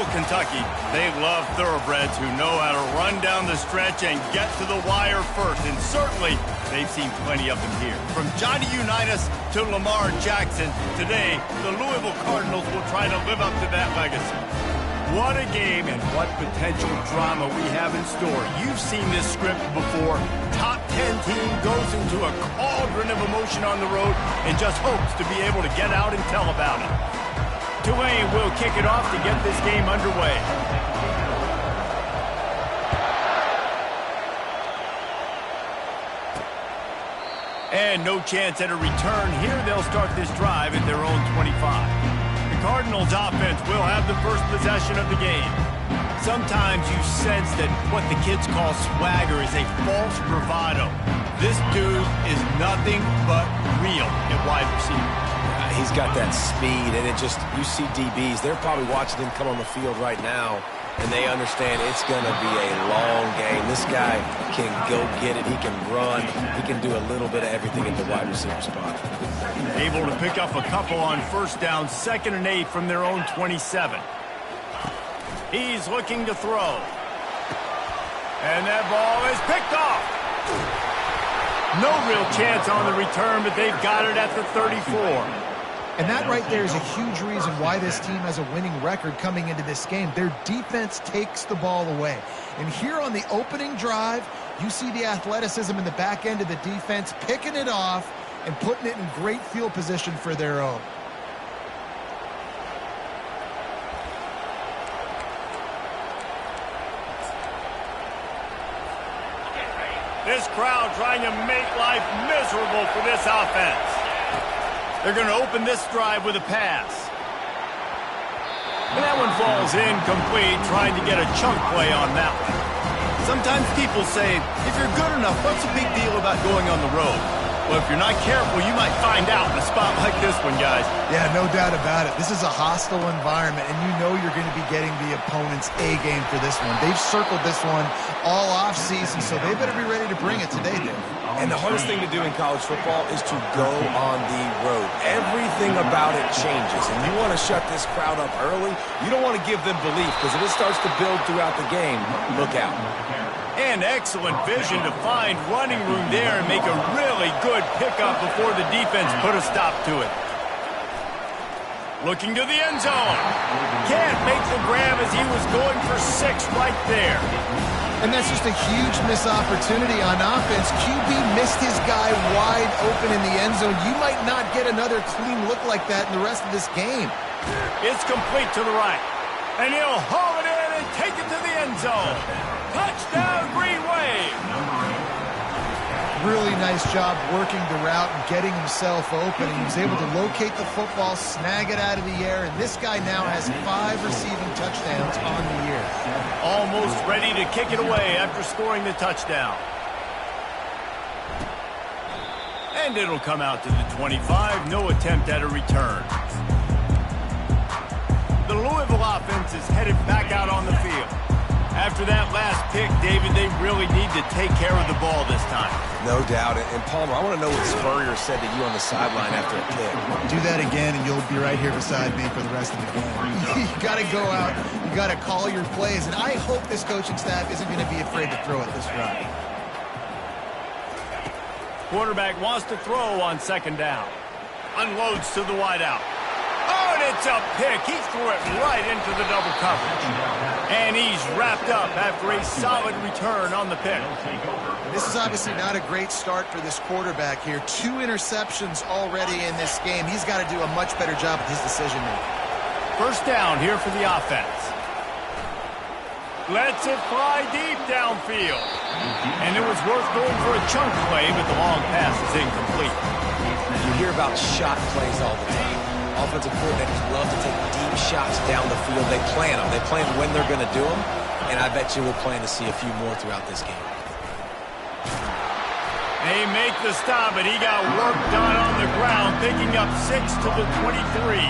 Louisville, Kentucky, they love thoroughbreds who know how to run down the stretch and get to the wire first. And certainly, they've seen plenty of them here. From Johnny Unitas to Lamar Jackson, today, the Louisville Cardinals will try to live up to that legacy. What a game and what potential drama we have in store. You've seen this script before. Top 10 team goes into a cauldron of emotion on the road and just hopes to be able to get out and tell about it. Tulane will kick it off to get this game underway. And no chance at a return here. They'll start this drive at their own 25. The Cardinals offense will have the first possession of the game. Sometimes you sense that what the kids call swagger is a false bravado. This dude is nothing but real at wide receiver. He's got that speed, and you see DBs, they're probably watching him come on the field right now, and they understand it's going to be a long game. This guy can go get it. He can run. He can do a little bit of everything at the wide receiver spot. Able to pick up a couple on first down, 2nd and 8 from their own 27. He's looking to throw. And that ball is picked off. No real chance on the return, but they've got it at the 34. And that right there is a huge reason why this team has a winning record coming into this game. Their defense takes the ball away. And here on the opening drive, you see the athleticism in the back end of the defense, picking it off and putting it in great field position for their own. This crowd trying to make life miserable for this offense. They're going to open this drive with a pass. And that one falls incomplete, trying to get a chunk play on that one. Sometimes people say, if you're good enough, what's the big deal about going on the road? Well, if you're not careful, you might find out in a spot like this one, guys. Yeah, no doubt about it. This is a hostile environment, and you know you're going to be getting the opponent's A game for this one. They've circled this one all offseason, so they better be ready to bring it today, Dave. And the hardest thing to do in college football is to go on the road. Everything about it changes, and you want to shut this crowd up early. You don't want to give them belief, because if it starts to build throughout the game, look out. And excellent vision to find running room there and make a really good pickup before the defense put a stop to it. Looking to the end zone. Can't make the grab as he was going for 6 right there. And that's just a huge missed opportunity on offense. QB missed his guy wide open in the end zone. You might not get another clean look like that in the rest of this game. It's complete to the right. And he'll haul it in and take it to the end zone. Touchdown, Green Wave. Really nice job working the route and getting himself open. He was able to locate the football, snag it out of the air, and this guy now has 5 receiving touchdowns on the year. Almost ready to kick it away after scoring the touchdown. And it'll come out to the 25. No attempt at a return. The Louisville offense is headed back out on the field. After that last pick, David, they really need to take care of the ball this time. No doubt. And Palmer, I want to know what Spurrier said to you on the sideline after a pick. Do that again, and you'll be right here beside me for the rest of the game. You got to go out. You got to call your plays, and I hope this coaching staff isn't going to be afraid to throw it this route. Quarterback wants to throw on 2nd down. Unloads to the wideout. Oh, and it's a pick. He threw it right into the double coverage. And he's wrapped up after a solid return on the pick. This is obviously not a great start for this quarterback here. 2 interceptions already in this game. He's got to do a much better job with his decision-making. First down here for the offense. Lets it fly deep downfield. And it was worth going for a chunk play, but the long pass is incomplete. You hear about shot plays all the time. Offensive coordinators love to take deep shots down the field. They plan them. They plan when they're going to do them. And I bet you we'll plan to see a few more throughout this game. They make the stop, and he got work done on the ground, picking up 6 to the 23.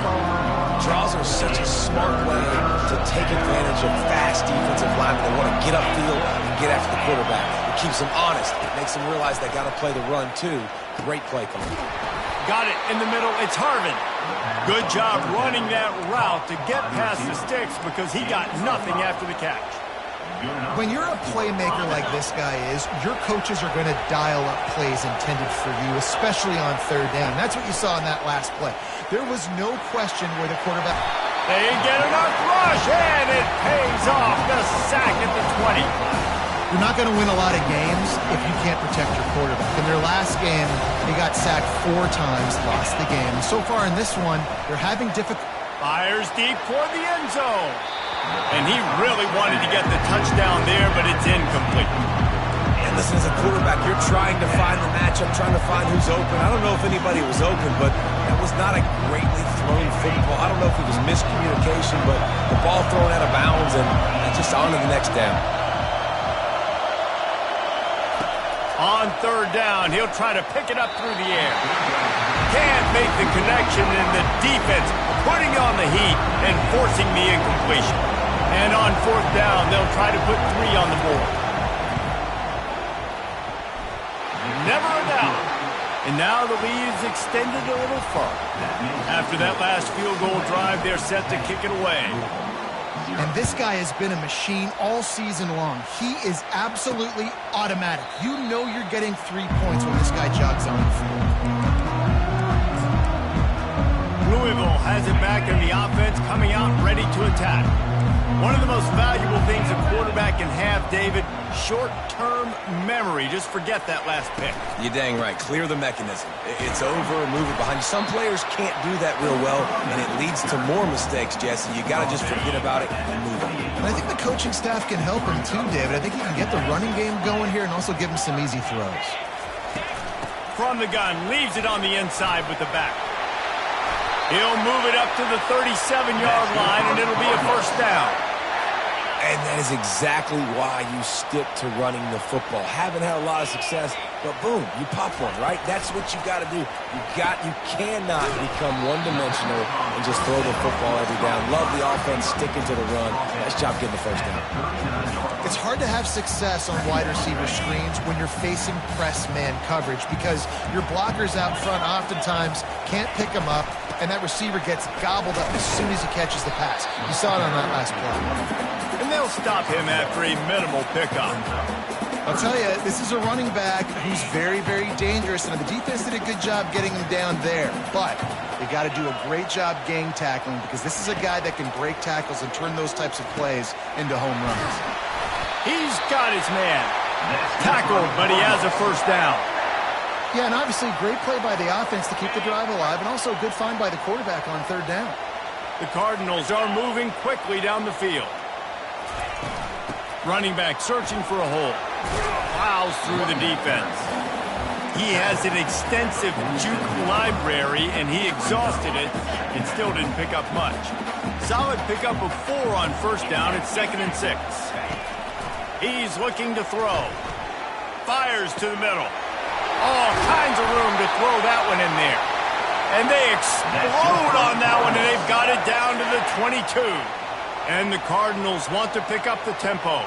Draws are such a smart way to take advantage of fast defensive linemen that want to get upfield and get after the quarterback. It keeps them honest. It makes them realize they got to play the run, too. Great play call. Got it in the middle. It's Harvin. Good job running that route to get past the sticks because he got nothing after the catch. When you're a playmaker like this guy is, your coaches are going to dial up plays intended for you, especially on third down. That's what you saw in that last play. There was no question where the quarterback... They get enough rush, and it pays off. The sack at the 20. You're not going to win a lot of games if you can't protect your quarterback. In their last game, they got sacked 4 times, lost the game. And so far in this one, they're having difficulty. Fires deep toward the end zone. And he really wanted to get the touchdown there, but it's incomplete. And listen, as a quarterback, you're trying to find the matchup, trying to find who's open. I don't know if anybody was open, but that was not a greatly thrown football. I don't know if it was miscommunication, but the ball thrown out of bounds, and just on to the next down. On third down, he'll try to pick it up through the air. Can't make the connection, and the defense putting on the heat and forcing the incompletion. And on fourth down, they'll try to put 3 on the board. Never a down. And now the lead is extended a little further. After that last field goal drive, they're set to kick it away. And this guy has been a machine all season long. He is absolutely automatic. You know you're getting 3 points when this guy jogs on the field. Louisville has it back in the offense, coming out ready to attack. One of the most valuable things a quarterback can have, David, short-term memory. Just forget that last pick. You're dang right. Clear the mechanism. It's over, move it behind you. Some players can't do that real well, and it leads to more mistakes, Jesse. You got to just forget about it and move on. And I think the coaching staff can help him too, David. I think he can get the running game going here and also give him some easy throws. From the gun, leaves it on the inside with the back. He'll move it up to the 37-yard line, and it'll be a first down. And that is exactly why you stick to running the football. Haven't had a lot of success, but boom, you pop one, right? That's what you got to do. You cannot become one-dimensional and just throw the football every down. Love the offense, sticking to the run. Nice job getting the first down. It's hard to have success on wide receiver screens when you're facing press man coverage because your blockers out front oftentimes can't pick them up, and that receiver gets gobbled up as soon as he catches the pass. You saw it on that last play. And they'll stop him after a minimal pickup. I'll tell you, this is a running back who's very, very dangerous, and the defense did a good job getting him down there. But they got to do a great job gang tackling because this is a guy that can break tackles and turn those types of plays into home runs. He's got his man. Tackled, but he has a first down. Yeah, and obviously great play by the offense to keep the drive alive, and also a good find by the quarterback on third down. The Cardinals are moving quickly down the field. Running back searching for a hole. Plows through the defense. He has an extensive juke library, and he exhausted it and still didn't pick up much. Solid pickup of 4 on first down. It's 2nd and 6. He's looking to throw. Fires to the middle. All kinds of room to throw that one in there. And they explode on that one, and they've got it down to the 22. And the Cardinals want to pick up the tempo.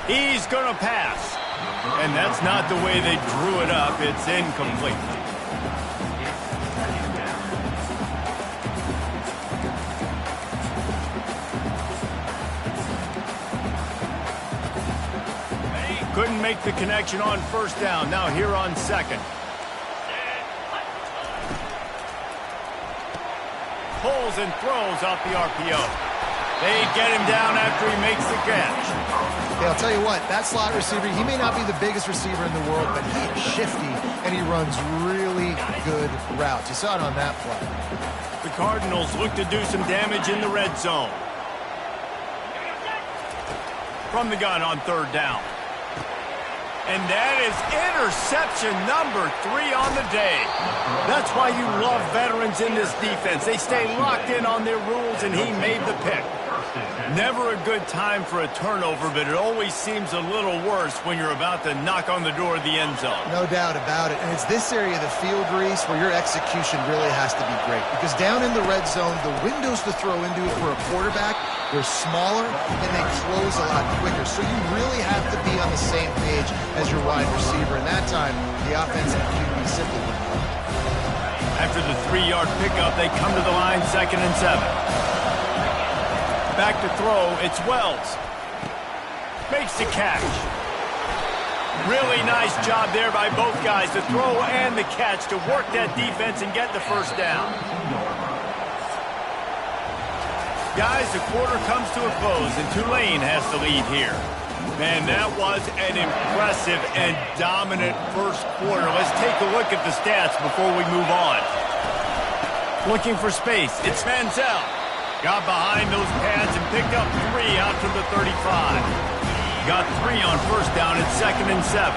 He's going to pass. And that's not the way they drew it up. It's incomplete. Couldn't make the connection on first down. Now here on second. Pulls and throws off the RPO. They get him down after he makes the catch. Hey, I'll tell you what, that slot receiver, he may not be the biggest receiver in the world, but he is shifty, and he runs really good routes. You saw it on that play. The Cardinals look to do some damage in the red zone. From the gun on third down. And that is interception number 3 on the day. That's why you love veterans in this defense. They stay locked in on their rules, and he made the pick. Never a good time for a turnover, but it always seems a little worse when you're about to knock on the door of the end zone. No doubt about it. And it's this area of the field, Reese, where your execution really has to be great. Because down in the red zone, the windows to throw into it for a quarterback, they're smaller and they close a lot quicker. So you really have to be on the same page as your wide receiver. And that time, the offensive QB simply wouldn't work. After the 3-yard pickup, they come to the line 2nd and 7. Back to throw, it's Wells. Makes the catch. Really nice job there by both guys, the throw and the catch, to work that defense and get the first down. Guys, the quarter comes to a close, and Tulane has the lead here. Man, that was an impressive and dominant first quarter. Let's take a look at the stats before we move on. Looking for space, it's Manziel. Got behind those pads and picked up 3 out to the 35. Got 3 on first down at 2nd and 7.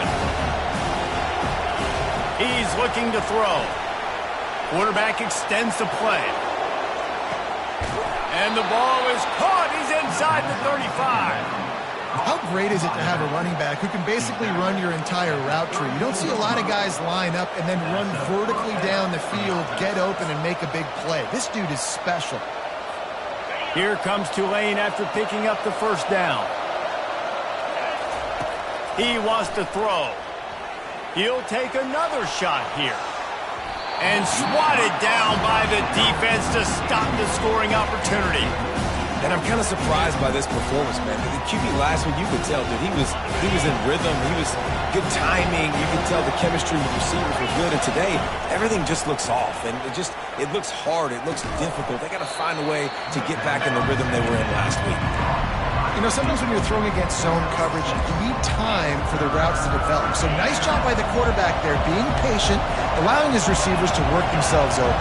He's looking to throw. Quarterback extends the play. And the ball is caught. He's inside the 35. How great is it to have a running back who can basically run your entire route tree? You don't see a lot of guys line up and then run vertically down the field, get open, and make a big play. This dude is special. Here comes Tulane after picking up the first down. He wants to throw. He'll take another shot here. And swatted down by the defense to stop the scoring opportunity. And I'm kind of surprised by this performance, man. The QB last week, you could tell, dude, he was in rhythm. He was good timing. You could tell the chemistry with receivers were good. And today, everything just looks off. And it looks hard. It looks difficult. They got to find a way to get back in the rhythm they were in last week. You know, sometimes when you're throwing against zone coverage, you need time for the routes to develop. So nice job by the quarterback there, being patient, allowing his receivers to work themselves over.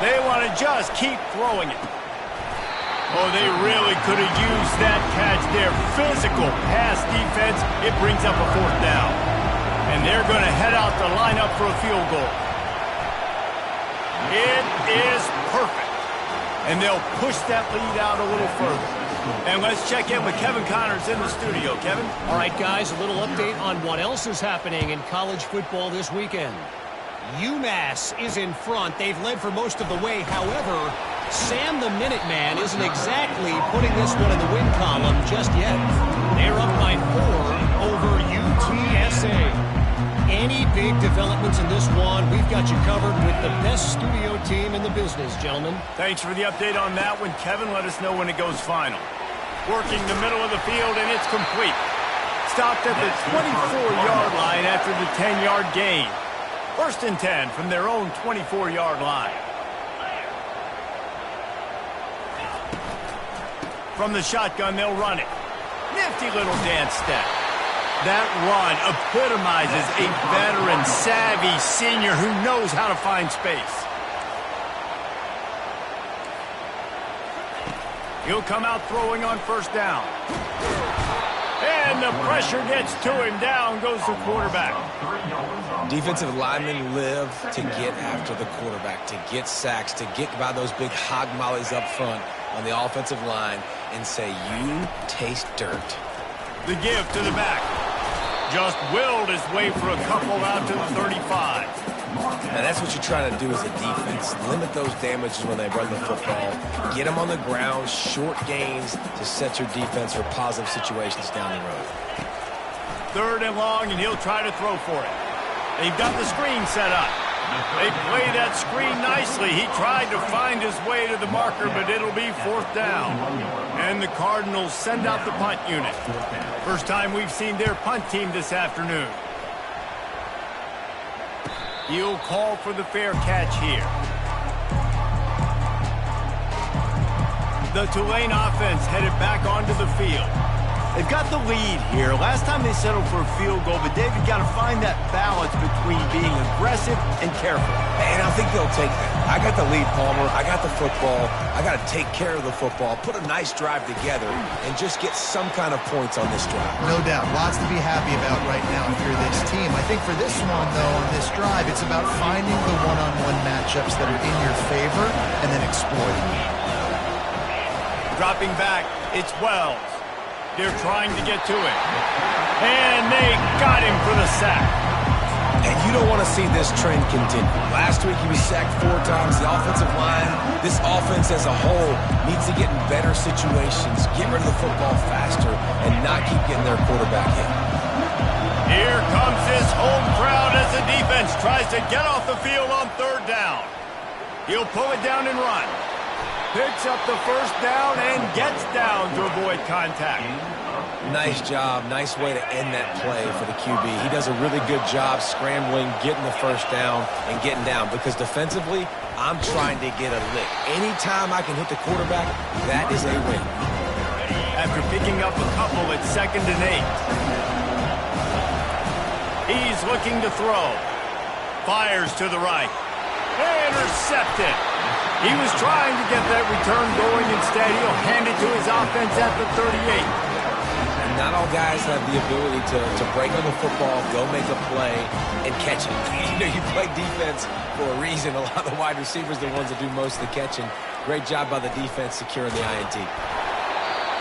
They want to just keep throwing it. Oh, they really could have used that catch there. Physical pass defense. It brings up a 4th down. And they're going to head out to line up for a field goal. It is perfect. And they'll push that lead out a little further. And let's check in with Kevin Connors in the studio. Kevin? All right, guys, a little update on what else is happening in college football this weekend. UMass is in front. They've led for most of the way. However, Sam the Minuteman isn't exactly putting this one in the win column just yet. They're up by 4 over UTSA. Any big developments in this one, we've got you covered with the best studio team in the business, gentlemen. Thanks for the update on that one, Kevin. Let us know when it goes final. Working the middle of the field, and it's complete. Stopped at the 24-yard line after the 10-yard gain. 1st and 10 from their own 24-yard line. From the shotgun, they'll run it. Nifty little dance step. That run epitomizes a veteran, savvy senior who knows how to find space. He'll come out throwing on first down. And the pressure gets to him. Down goes the quarterback. Defensive linemen live to get after the quarterback, to get sacks, to get by those big hog mollies up front on the offensive line and say, you taste dirt. The give to the back. Just willed his way for a couple out to the 35. Now that's what you're trying to do as a defense. Limit those damages when they run the football. Get them on the ground, short gains to set your defense for positive situations down the road. 3rd and long, and he'll try to throw for it. They've got the screen set up. They play that screen nicely. He tried to find his way to the marker, but it'll be 4th down. And the Cardinals send out the punt unit. First time we've seen their punt team this afternoon. He'll call for the fair catch here. The Tulane offense headed back onto the field. They've got the lead here. Last time they settled for a field goal, but David got to find that balance between being aggressive and careful. And I think they'll take that. I got the lead, Palmer. I got the football. I got to take care of the football, put a nice drive together, and just get some kind of points on this drive. No doubt. Lots to be happy about right now if you're this team. I think for this one, though, on this drive, it's about finding the one-on-one matchups that are in your favor and then exploiting them. Dropping back, it's Wells. They're trying to get to it. And they got him for the sack. And you don't want to see this trend continue. Last week he was sacked 4 times. The offensive line, this offense as a whole, needs to get in better situations, get rid of the football faster, and not keep getting their quarterback hit. Here comes this home crowd as the defense tries to get off the field on 3rd down. He'll pull it down and run. Picks up the 1st down and gets down to avoid contact. Nice job. Nice way to end that play for the QB. He does a really good job scrambling, getting the 1st down, and getting down. Because defensively, I'm trying to get a lick. Anytime I can hit the quarterback, that is a win. After picking up a couple at 2nd and 8. He's looking to throw. Fires to the right. Intercepted. He was trying to get that return going. Instead, he'll hand it to his offense at the 38. And not all guys have the ability to break on the football, go make a play, and catch it. You know, you play defense for a reason. A lot of the wide receivers are the ones that do most of the catching. Great job by the defense securing the INT.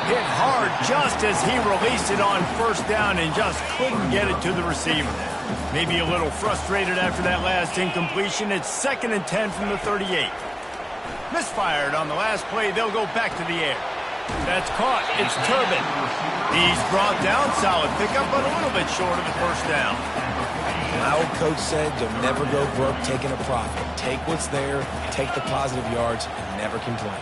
Hit hard just as he released it on 1st down and just couldn't get it to the receiver. Maybe a little frustrated after that last incompletion. It's 2nd and 10 from the 38. Misfired on the last play. They'll go back to the air. That's caught. It's Turbin. He's brought down. Solid pickup, but a little bit short of the 1st down. My old coach said, you'll never go broke taking a profit. Take what's there, take the positive yards, and never complain.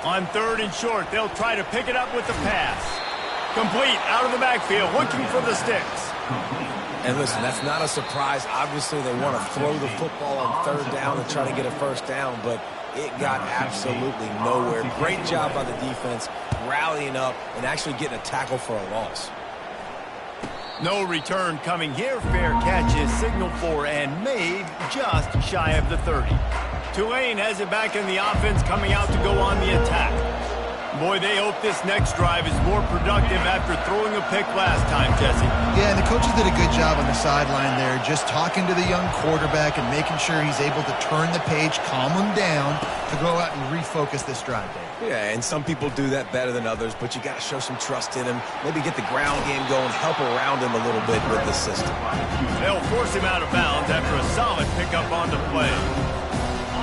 On 3rd and short, they'll try to pick it up with the pass. Complete out of the backfield, looking for the sticks. And listen, that's not a surprise. Obviously, they want to throw the football on 3rd down and try to get a 1st down, but it got absolutely nowhere. Great job by the defense, rallying up and actually getting a tackle for a loss. No return coming here. Fair catch is signaled for and made just shy of the 30. Tulane has it back in the offense, coming out to go on the attack. Boy, they hope this next drive is more productive after throwing a pick last time, Jesse. Yeah, and the coaches did a good job on the sideline there, just talking to the young quarterback and making sure he's able to turn the page, calm him down, to go out and refocus this drive, Dave. Yeah, and some people do that better than others, but you got to show some trust in him. Maybe get the ground game going, help around him a little bit with the system. They'll force him out of bounds after a solid pickup on the play.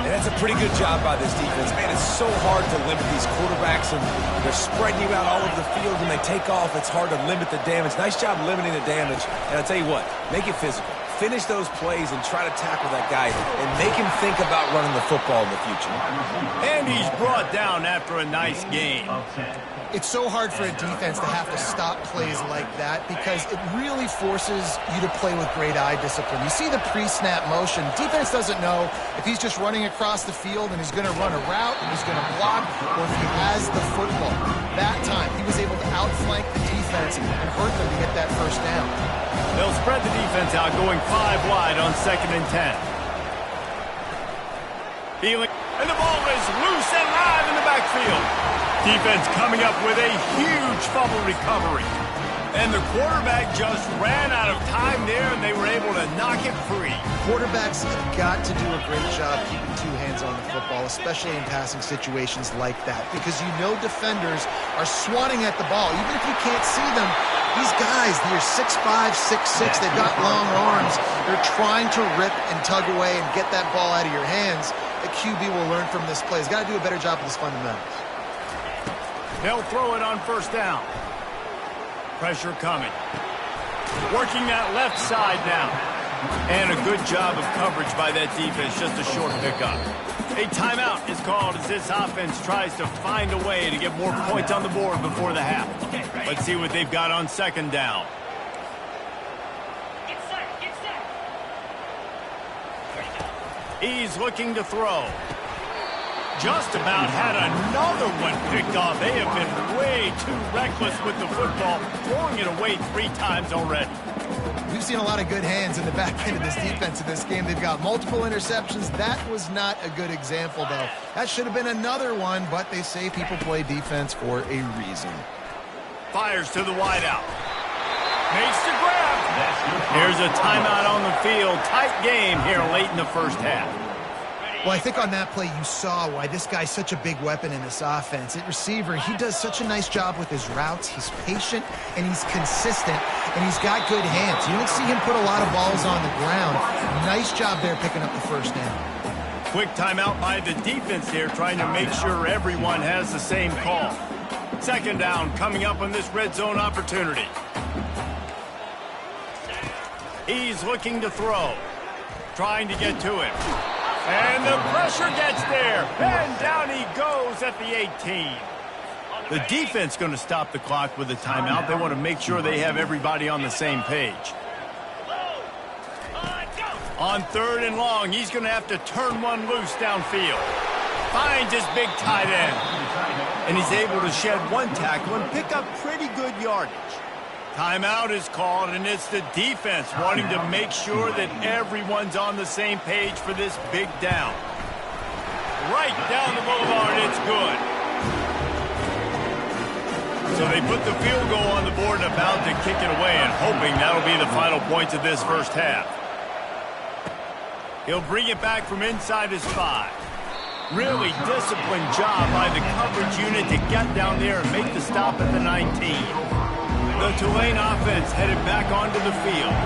And that's a pretty good job by this defense. Man, it's so hard to limit these quarterbacks, and they're spreading you out all over the field. When they take off, it's hard to limit the damage. Nice job limiting the damage. And I'll tell you what, make it physical. Finish those plays and try to tackle that guy and make him think about running the football in the future. And he's brought down after a nice game. It's so hard for a defense to have to stop plays like that because it really forces you to play with great eye discipline. You see the pre-snap motion. Defense doesn't know if he's just running across the field and he's going to run a route and he's going to block, or if he has the football. That time, he was able to outflank the defense and hurt them to get that 1st down. They'll spread the defense out, going 5 wide on 2nd and 10. Feeling, and the ball is loose and live in the backfield. Defense coming up with a huge fumble recovery. And the quarterback just ran out of time there, and they were able to knock it free. Quarterbacks have got to do a great job keeping 2 hands on the football, especially in passing situations like that, because you know defenders are swatting at the ball. Even if you can't see them, these guys, they're 6'5", 6'6", they've got long arms. They're trying to rip and tug away and get that ball out of your hands. The QB will learn from this play. He's got to do a better job with his fundamentals. They'll throw it on 1st down. Pressure coming. Working that left side now. And a good job of coverage by that defense. Just a short pickup. A timeout is called as this offense tries to find a way to get more points on the board before the half. Let's see what they've got on 2nd down. He's looking to throw. Just about had another one picked off. They have been way too reckless with the football, throwing it away 3 times already. We've seen a lot of good hands in the back end of this defense in this game. They've got multiple interceptions. That was not a good example, though. That should have been another one, but they say people play defense for a reason. Fires to the wideout. Makes the grab. Here's a timeout on the field. Tight game here late in the first half. Well, I think on that play you saw why this guy's such a big weapon in this offense. At receiver, he does such a nice job with his routes. He's patient, and he's consistent, and he's got good hands. You don't see him put a lot of balls on the ground. Nice job there picking up the first down. Quick timeout by the defense here, trying to make sure everyone has the same call. Second down coming up on this red zone opportunity. He's looking to throw. Trying to get to him. And the pressure gets there. And down he goes at the 18. The defense going to stop the clock with a timeout. They want to make sure they have everybody on the same page. On third and long, he's going to have to turn one loose downfield. Finds his big tight end. And he's able to shed one tackle and pick up pretty good yardage. Timeout is called, and it's the defense wanting to make sure that everyone's on the same page for this big down. Right down the boulevard, it's good. So they put the field goal on the board and about to kick it away, and hoping that'll be the final points of this first half. He'll bring it back from inside his 5. Really disciplined job by the coverage unit to get down there and make the stop at the 19. The Tulane offense headed back onto the field.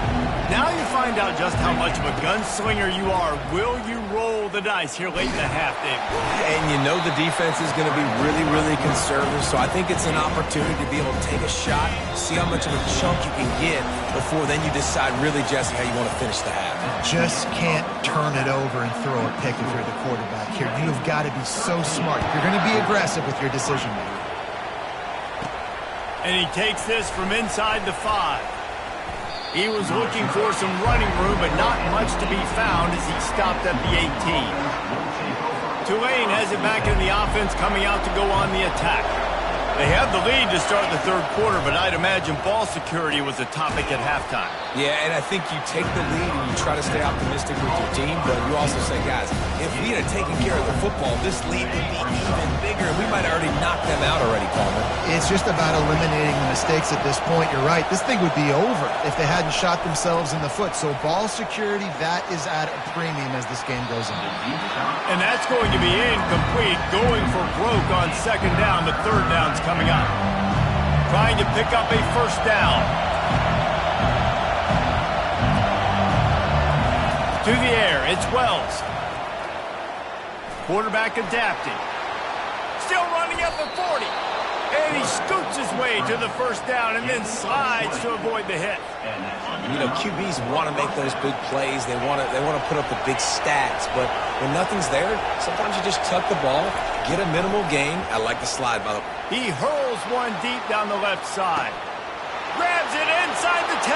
Now you find out just how much of a gunslinger you are. Will you roll the dice here late in the half, Dave? And you know the defense is going to be really, really conservative, so I think it's an opportunity to be able to take a shot, see how much of a chunk you can get before then you decide really, Jesse, how you want to finish the half. Just can't turn it over and throw a pick if you're the quarterback here. You've got to be so smart. You're going to be aggressive with your decision making. And he takes this from inside the 5. He was looking for some running room, but not much to be found as he stopped at the 18. Tulane has it back in the offense, coming out to go on the attack. They have the lead to start the third quarter, but I'd imagine ball security was a topic at halftime. Yeah, and I think you take the lead and you try to stay optimistic with your team, but you also say, guys, if we had taken care of the football, this lead would be even bigger, and we might have already knocked them out already, Palmer. It's just about eliminating the mistakes at this point. You're right. This thing would be over if they hadn't shot themselves in the foot. So ball security, that is at a premium as this game goes on. And that's going to be incomplete, going for broke on second down. The third down's coming up. Trying to pick up a first down. To the air, it's Wells. Quarterback adapting. Still running at the 40. And he scoots his way to the first down and then slides to avoid the hit. You know, QBs want to make those big plays. They want to put up the big stats. But when nothing's there, sometimes you just tuck the ball, get a minimal gain. I like the slide, by the way. He hurls one deep down the left side. Grabs it inside the 10.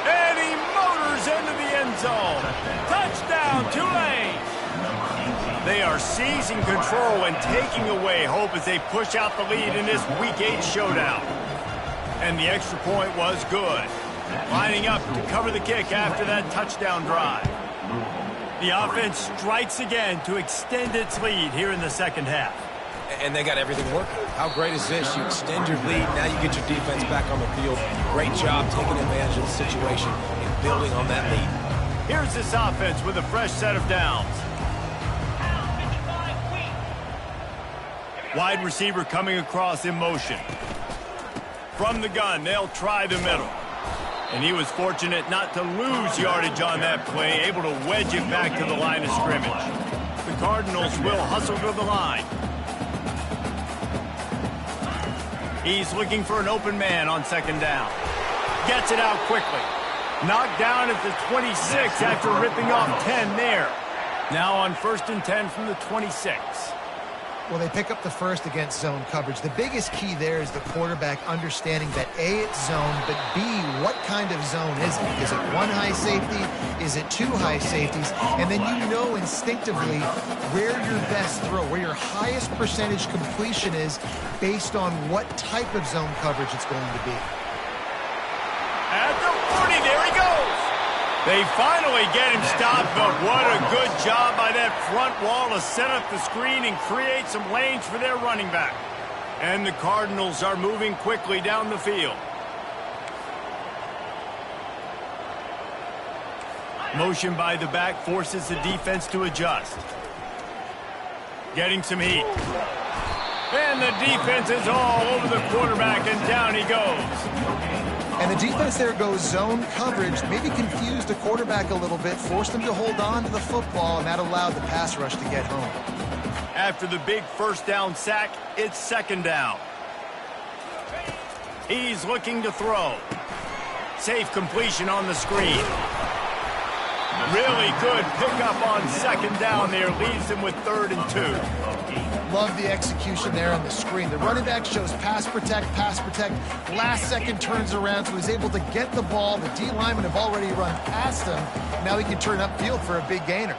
And he motors into the end zone. Touchdown, Tulane. They are seizing control and taking away hope as they push out the lead in this Week 8 showdown. And the extra point was good. Lining up to cover the kick after that touchdown drive. The offense strikes again to extend its lead here in the second half. And they got everything working. How great is this? You extend your lead, now you get your defense back on the field. Great job taking advantage of the situation and building on that lead. Here's this offense with a fresh set of downs. Wide receiver coming across in motion. From the gun, they'll try the middle. And he was fortunate not to lose yardage on that play, able to wedge it back to the line of scrimmage. The Cardinals will hustle to the line. He's looking for an open man on second down. Gets it out quickly. Knocked down at the 26 after ripping off 10 there. Now on 1st and 10 from the 26. Well, they pick up the first against zone coverage. The biggest key there is the quarterback understanding that A, it's zone, but B, what kind of zone is it? Is it one high safety? Is it two high safeties? And then you know instinctively where your best throw, where your highest percentage completion is based on what type of zone coverage it's going to be. At the 40. There he goes. They finally get him stopped, but what a good job by that front wall to set up the screen and create some lanes for their running back. And the Cardinals are moving quickly down the field. Motion by the back forces the defense to adjust. Getting some heat. And the defense is all over the quarterback, and down he goes. And the defense there goes zone coverage, maybe confused the quarterback a little bit, forced him to hold on to the football, and that allowed the pass rush to get home. After the big first down sack, it's second down. He's looking to throw. Safe completion on the screen. Really good pickup on second down there. Leaves him with 3rd and 2. Love the execution there on the screen. The running back shows pass protect. Last second turns around, so he's able to get the ball. The D linemen have already run past him. Now he can turn upfield for a big gainer.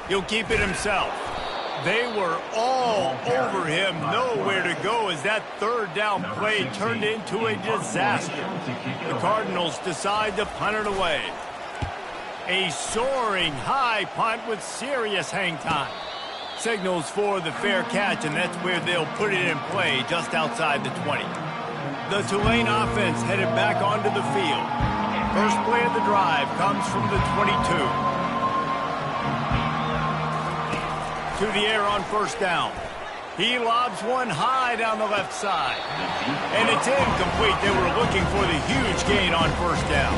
He'll keep it himself. They were all over him, nowhere to go as that 3rd down play turned into a disaster. The Cardinals decide to punt it away. A soaring high punt with serious hang time. Signals for the fair catch, and that's where they'll put it in play just outside the 20. The Tulane offense headed back onto the field. First play of the drive comes from the 22. To the air on first down. He lobs one high down the left side. And it's incomplete. They were looking for the huge gain on first down.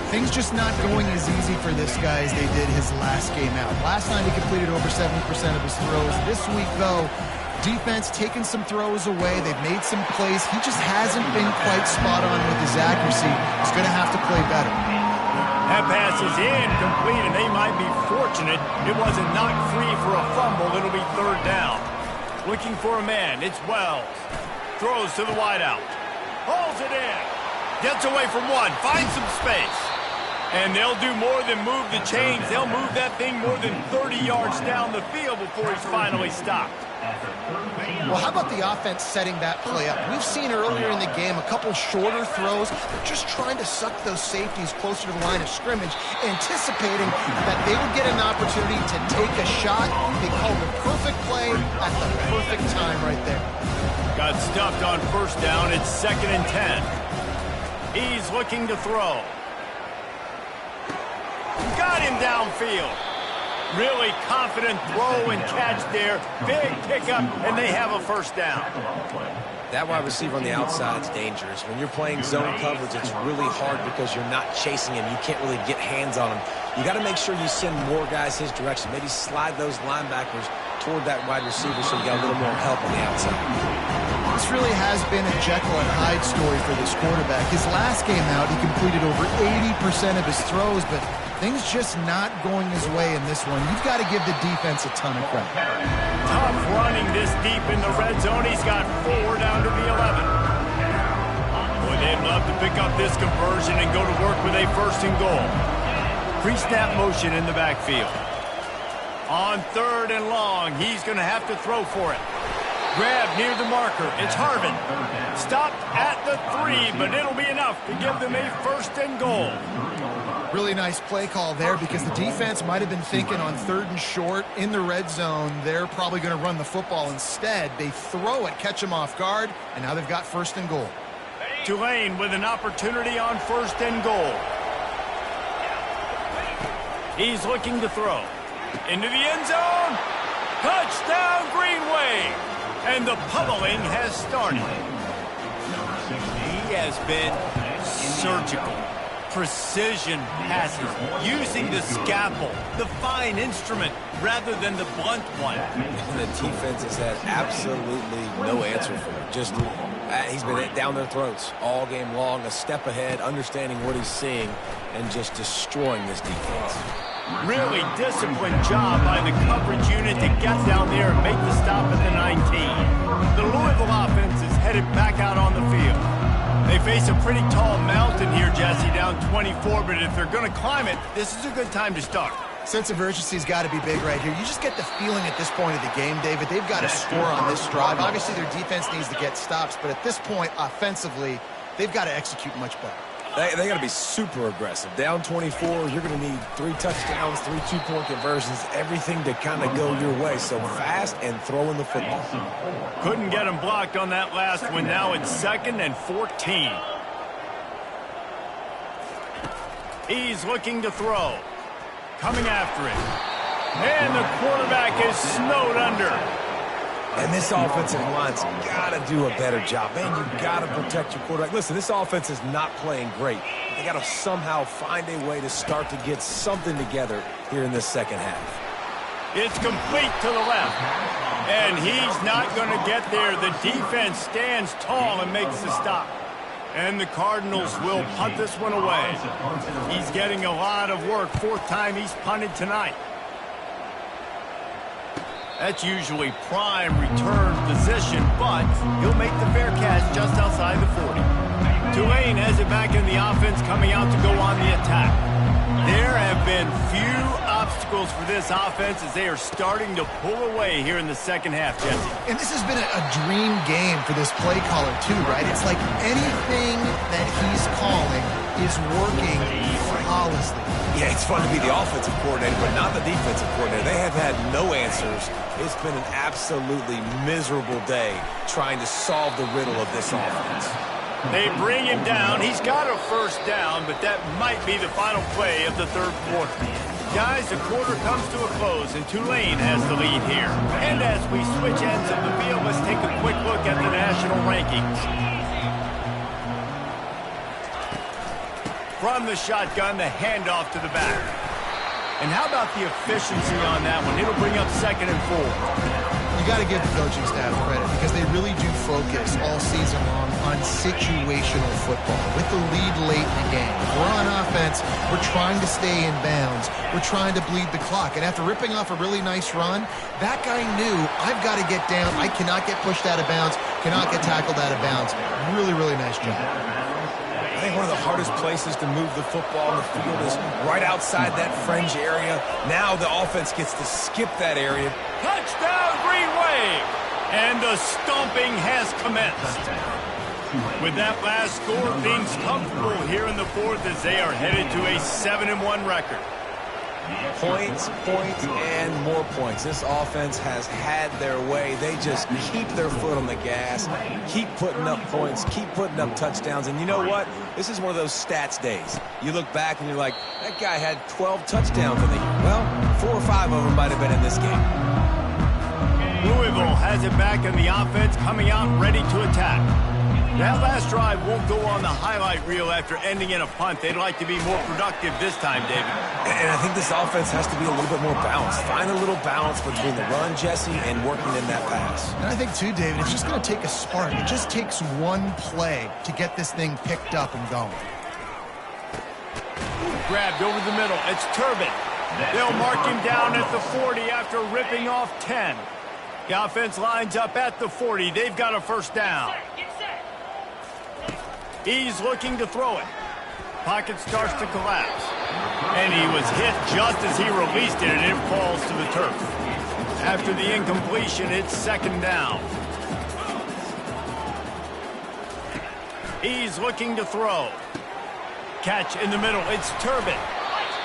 Things just not going as easy for this guy as they did his last game out. Last night he completed over 70% of his throws. This week, though, defense taking some throws away. They've made some plays. He just hasn't been quite spot on with his accuracy. He's going to have to play better. That pass is incomplete, and they might be fortunate it wasn't knocked free for a fumble. It'll be 3rd down. Looking for a man. It's Wells. Throws to the wideout. Holds it in. Gets away from one. Finds some space. And they'll do more than move the chains. They'll move that thing more than 30 yards down the field before he's finally stopped. Well, how about the offense setting that play up? We've seen earlier in the game a couple shorter throws. They're just trying to suck those safeties closer to the line of scrimmage, anticipating that they would get an opportunity to take a shot. They called the perfect play at the perfect time right there. Got stuffed on first down. It's 2nd and 10. He's looking to throw. Got him downfield. Really confident throw and catch there. Big pickup, and they have a first down. That wide receiver on the outside is dangerous. When you're playing zone coverage, it's really hard because you're not chasing him. You can't really get hands on him. You got to make sure you send more guys his direction. Maybe slide those linebackers toward that wide receiver so you got a little more help on the outside. This really has been a Jekyll and Hyde story for this quarterback. His last game out, he completed over 80% of his throws, but things just not going his way in this one. You've got to give the defense a ton of credit. Tough running this deep in the red zone. He's got 4 down to the 11. Boy, they'd love to pick up this conversion and go to work with a 1st and goal. Pre-snap motion in the backfield. On 3rd and long, he's going to have to throw for it. Grab near the marker. It's Harvin. Stopped at the 3, but it'll be enough to give them a 1st and goal. Really nice play call there because the defense might have been thinking on 3rd and short in the red zone. They're probably going to run the football instead. They throw it, catch them off guard, and now they've got 1st and goal. Tulane with an opportunity on 1st and goal. He's looking to throw. Into the end zone. Touchdown, Green Wave. And the pummeling has started. He has been surgical. Precision passes, using the scalpel, the fine instrument, rather than the blunt one. And the defense has had absolutely no answer for it. Just, he's been down their throats all game long, a step ahead, understanding what he's seeing, and just destroying this defense. Really disciplined job by the coverage unit to get down there and make the stop at the 19. The Louisville offense is headed back out on the field. They face a pretty tall mountain here, Jesse, down 24, but if they're going to climb it, this is a good time to start. Sense of urgency's got to be big right here. You just get the feeling at this point of the game, David, they've got to score on this drive. Obviously, their defense needs to get stops, but at this point, offensively, they've got to execute much better. They got to be super aggressive. Down 24, you're going to need 3 touchdowns, 3 two-point conversions, everything to kind of go your way. So fast and throwing the football. Couldn't get him blocked on that last one. Now it's 2nd and 14. He's looking to throw. Coming after it. And the quarterback is snowed under. And this offensive line's got to do a better job. Man, you've got to protect your quarterback. Listen, this offense is not playing great. They got to somehow find a way to start to get something together here in this second half. It's complete to the left. And he's not going to get there. The defense stands tall and makes the stop. And the Cardinals will punt this one away. He's getting a lot of work. 4th time he's punted tonight. That's usually prime return position, but he'll make the fair catch just outside the 40. Tulane has it back in the offense, coming out to go on the attack. There have been few obstacles for this offense as they are starting to pull away here in the second half, Jesse. And this has been a dream game for this play caller, too, right? It's like anything that he's calling is working flawlessly. Yeah, it's fun to be the offensive coordinator, but not the defensive coordinator. They have had no answers. It's been an absolutely miserable day trying to solve the riddle of this offense. They bring him down. He's got a first down, but that might be the final play of the 3rd quarter. Guys, the quarter comes to a close, and Tulane has the lead here. And as we switch ends of the field, let's take a quick look at the national rankings. From the shotgun, the handoff to the back. And how about the efficiency on that one? It'll bring up 2nd and 4. You got to give the coaching staff credit because they really do focus all season long on situational football with the lead late in the game. If we're on offense, we're trying to stay in bounds. We're trying to bleed the clock. And after ripping off a really nice run, that guy knew, I've got to get down. I cannot get pushed out of bounds, cannot get tackled out of bounds. Really, really nice job. I think one of the hardest places to move the football on the field is right outside that fringe area. Now the offense gets to skip that area. Touchdown, Green Wave! And the stomping has commenced. With that last score, things comfortable here in the 4th as they are headed to a 7-1 record. Points, and more points. This offense has had their way. They just keep their foot on the gas, keep putting up points, keep putting up touchdowns. And you know what? This is one of those stats days. You look back and you're like, that guy had 12 touchdowns in the year. Well, 4 or 5 of them might have been in this game. Louisville has it back in the offense, coming out ready to attack. That last drive won't go on the highlight reel after ending in a punt. They'd like to be more productive this time, David. And I think this offense has to be a little bit more balanced. Find a little balance between the run, Jesse, and working in that pass. And I think, too, David, it's just going to take a spark. It just takes one play to get this thing picked up and going. Grabbed over the middle. It's Turbin. They'll mark him down at the 40 after ripping off 10. The offense lines up at the 40. They've got a first down. He's looking to throw it. Pocket starts to collapse. And he was hit just as he released it, and it falls to the turf. After the incompletion, it's 2nd down. He's looking to throw. Catch in the middle. It's Turbin.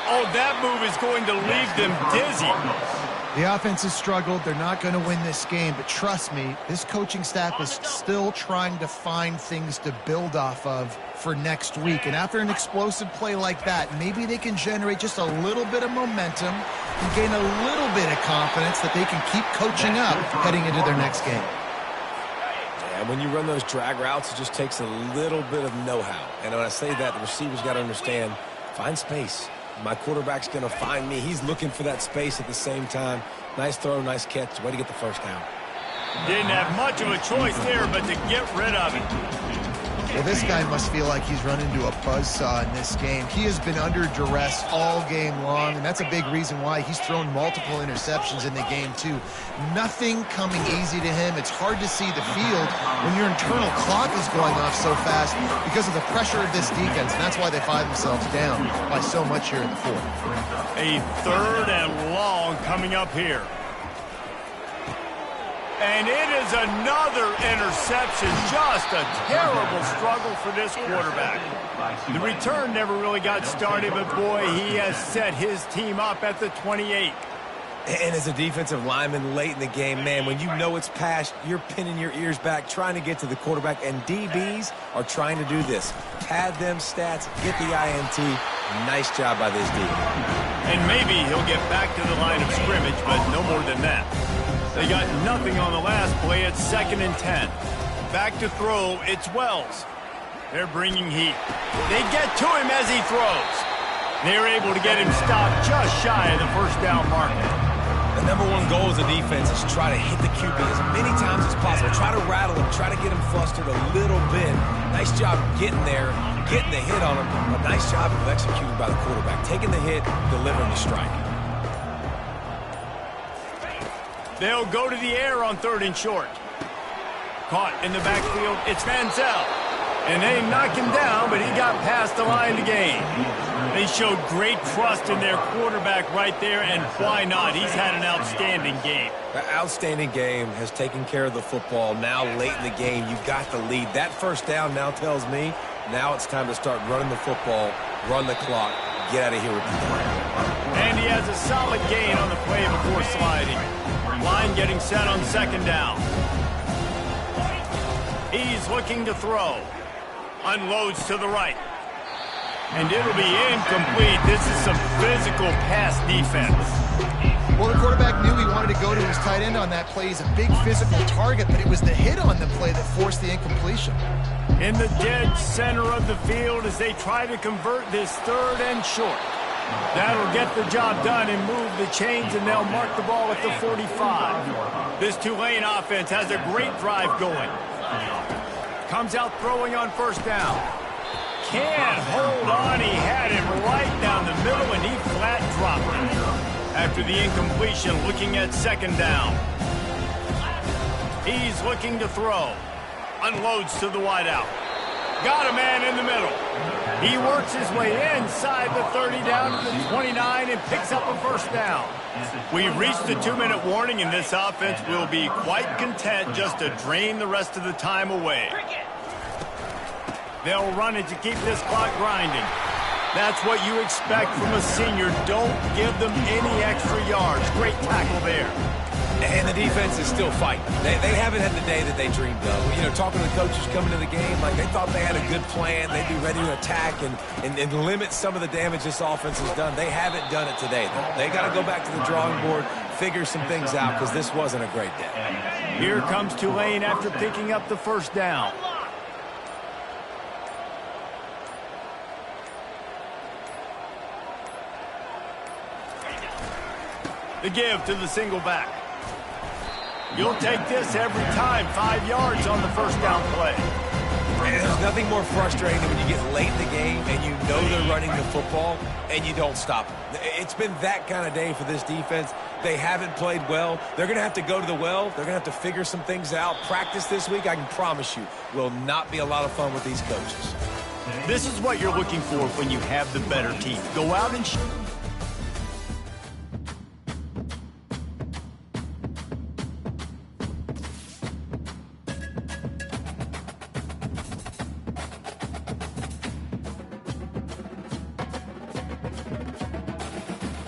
Oh, that move is going to leave them dizzy. The offense has struggled. They're not going to win this game. But trust me, this coaching staff is still trying to find things to build off of for next week. And after an explosive play like that, maybe they can generate just a little bit of momentum and gain a little bit of confidence that they can keep coaching up heading into their next game. And when you run those drag routes, it just takes a little bit of know-how. And when I say that, the receivers got to understand, find space. My quarterback's going to find me. He's looking for that space at the same time. Nice throw, nice catch. Way to get the first down. Didn't have much of a choice there, but to get rid of it. Well, this guy must feel like he's run into a buzzsaw in this game. He has been under duress all game long, and that's a big reason why he's thrown multiple interceptions in the game, too. Nothing coming easy to him. It's hard to see the field when your internal clock is going off so fast because of the pressure of this defense, and that's why they find themselves down by so much here in the fourth. A 3rd and long coming up here. And it is another interception. Just a terrible struggle for this quarterback. The return never really got started, but boy, he has set his team up at the 28. And as a defensive lineman late in the game, man, when you know it's past, you're pinning your ears back, trying to get to the quarterback, and DBs are trying to do this. Pad them stats, get the INT. Nice job by this D. And maybe he'll get back to the line of scrimmage, but no more than that. They got nothing on the last play. It's 2nd and 10. Back to throw. It's Wells. They're bringing heat. They get to him as he throws. They're able to get him stopped just shy of the 1st down marker. The number one goal as a defense is try to hit the QB as many times as possible. Try to rattle him. Try to get him flustered a little bit. Nice job getting there, getting the hit on him. A nice job of executing by the quarterback. Taking the hit, delivering the strike. They'll go to the air on 3rd and short. Caught in the backfield, it's Manziel. And they knock him down, but he got past the line to gain. They showed great trust in their quarterback right there, and why not? He's had an outstanding game. The outstanding game has taken care of the football. Now late in the game, you got the lead. That 1st down now tells me now it's time to start running the football, run the clock, get out of here with the play. And he has a solid gain on the play before sliding. Line getting set on 2nd down. He's looking to throw. Unloads to the right. And it'll be incomplete. This is some physical pass defense. Well, the quarterback knew he wanted to go to his tight end on that play. He's a big physical target, but it was the hit on the play that forced the incompletion. In the dead center of the field as they try to convert this 3rd and short. That'll get the job done and move the chains, and they'll mark the ball at the 45. This Tulane offense has a great drive going. Comes out throwing on 1st down. Can't hold on. He had him right down the middle, and he flat dropped it. After the incompletion, looking at 2nd down. He's looking to throw. Unloads to the wideout. Got a man in the middle. He works his way inside the 30 down to the 29 and picks up a 1st down. We've reached the 2-minute warning, and this offense will be quite content just to drain the rest of the time away. They'll run it to keep this clock grinding. That's what you expect from a senior. Don't give them any extra yards. Great tackle there. And the defense is still fighting. They haven't had the day that they dreamed of. You know, talking to the coaches coming to the game, like they thought they had a good plan. They'd be ready to attack and limit some of the damage this offense has done. They haven't done it today. They got to go back to the drawing board, figure some things out, because this wasn't a great day. Here comes Tulane after picking up the 1st down. The give to the single back. You'll take this every time. 5 yards on the 1st down play. And there's nothing more frustrating than when you get late in the game and you know they're running the football and you don't stop them. It's been that kind of day for this defense. They haven't played well. They're going to have to go to the well. They're going to have to figure some things out. Practice this week, I can promise you, will not be a lot of fun with these coaches. This is what you're looking for when you have the better team. Go out and